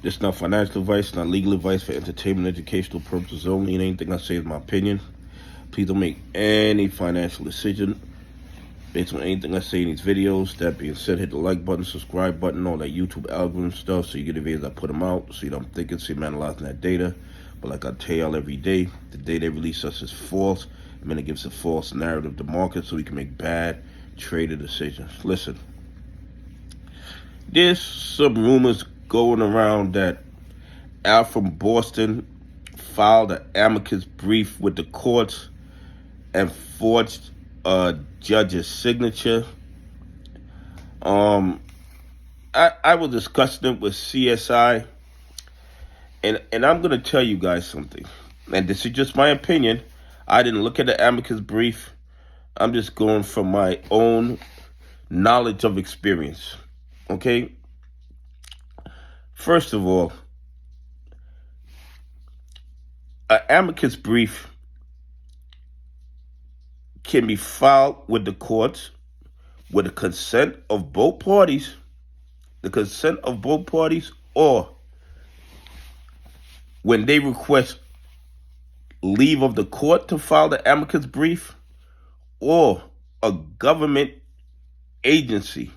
This is not financial advice, not legal advice for entertainment and educational purposes only. And anything I say is my opinion. Please don't make any financial decision based on anything I say in these videos. That being said, hit the like button, subscribe button, all that YouTube algorithm stuff so you get the videos I put them out. So you know I'm thinking, so you're analyzing that data. But like I tell y'all every day, the data they release us is false. I mean, it gives a false narrative to market so we can make bad trader decisions. Listen, there's some rumors going around that Al from Boston filed an amicus brief with the courts and forged a judge's signature. I was discussing it with CSI, and I'm gonna tell you guys something. And this is just my opinion. I didn't look at the amicus brief. I'm just going from my own knowledge of experience. Okay? First of all, an amicus brief can be filed with the courts with the consent of both parties, or when they request leave of the court to file the amicus brief, or a government agency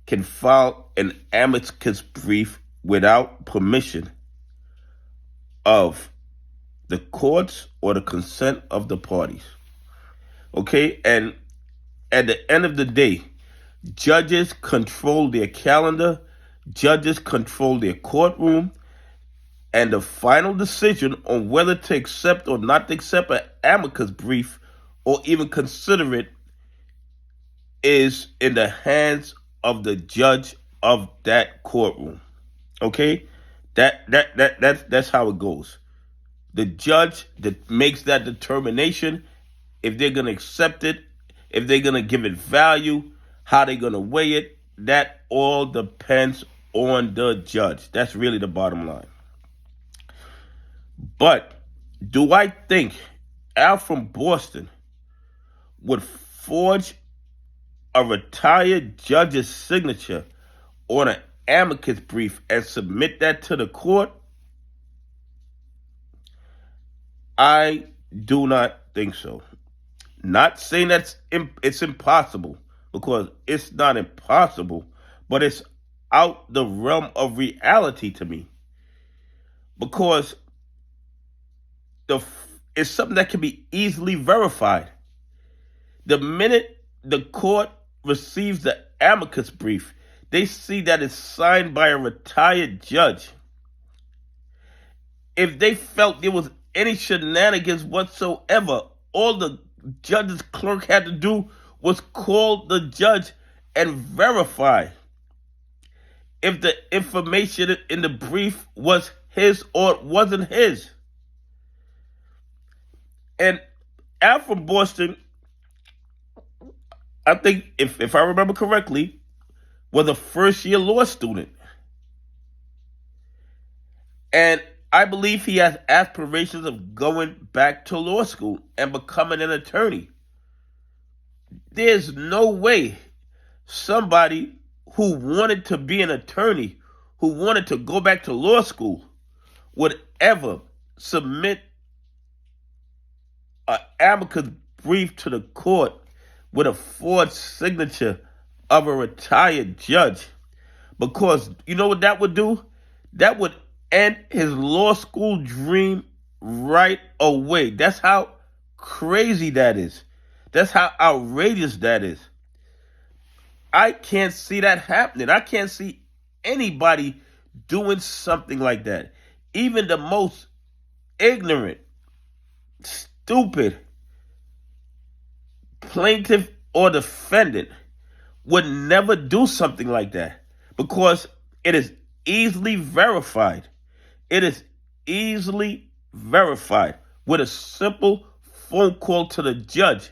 can file an amicus brief without permission of the courts or the consent of the parties. Okay, and at the end of the day, judges control their calendar, judges control their courtroom, and the final decision on whether to accept or not to accept an amicus brief or even consider it is in the hands of the judge of that courtroom. Okay? That's how it goes. The judge that makes that determination, if they're going to accept it, if they're going to give it value, how they're going to weigh it, that all depends on the judge. That's really the bottom line. But do I think Al from Boston would forge a retired judge's signature on an amicus brief and submit that to the court? I do not think so. Not saying it's impossible, because it's not impossible, but it's out the realm of reality to me. Because it's something that can be easily verified. The minute the court receives the amicus brief, they see that it's signed by a retired judge. If they felt there was any shenanigans whatsoever, all the judge's clerk had to do was call the judge and verify if the information in the brief was his or it wasn't his. And Al from Boston, I think, if I remember correctly, was a first-year law student. And I believe he has aspirations of going back to law school and becoming an attorney. There's no way somebody who wanted to be an attorney, who wanted to go back to law school, would ever submit an amicus brief to the court with a forged signature of a retired judge. Because you know what that would do? That would end his law school dream right away. That's how crazy that is. That's how outrageous that is. I can't see that happening. I can't see anybody doing something like that. Even the most ignorant, stupid plaintiff or defendant would never do something like that, because it is easily verified. It is easily verified with a simple phone call to the judge.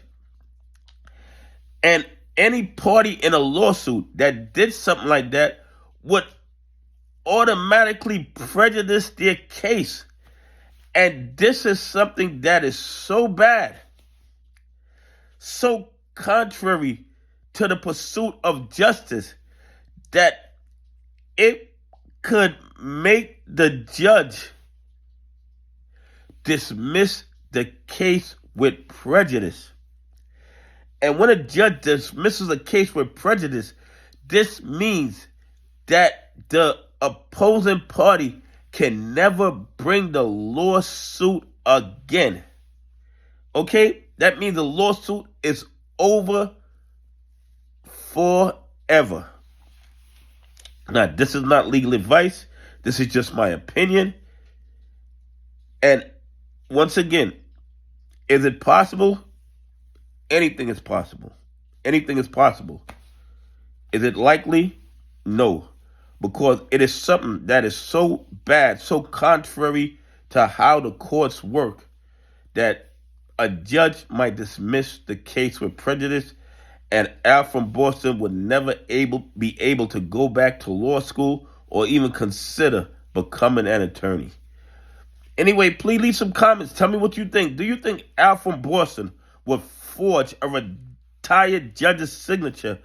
And any party in a lawsuit that did something like that would automatically prejudice their case. And this is something that is so bad, so contrary to the pursuit of justice, that it could make the judge dismiss the case with prejudice. And when a judge dismisses a case with prejudice, this means that the opposing party can never bring the lawsuit again. Okay? That means the lawsuit is over forever. Now, this is not legal advice. This is just my opinion. And once again, is it possible? Anything is possible. Anything is possible. Is it likely? No. Because it is something that is so bad, so contrary to how the courts work, that a judge might dismiss the case with prejudice, and Al from Boston would never be able to go back to law school or even consider becoming an attorney. Anyway, please leave some comments. Tell me what you think. Do you think Al from Boston would forge a retired judge's signature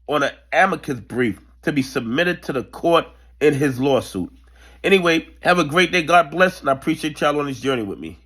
on an amicus brief to be submitted to the court in his lawsuit? Anyway, have a great day. God bless, and I appreciate y'all on this journey with me.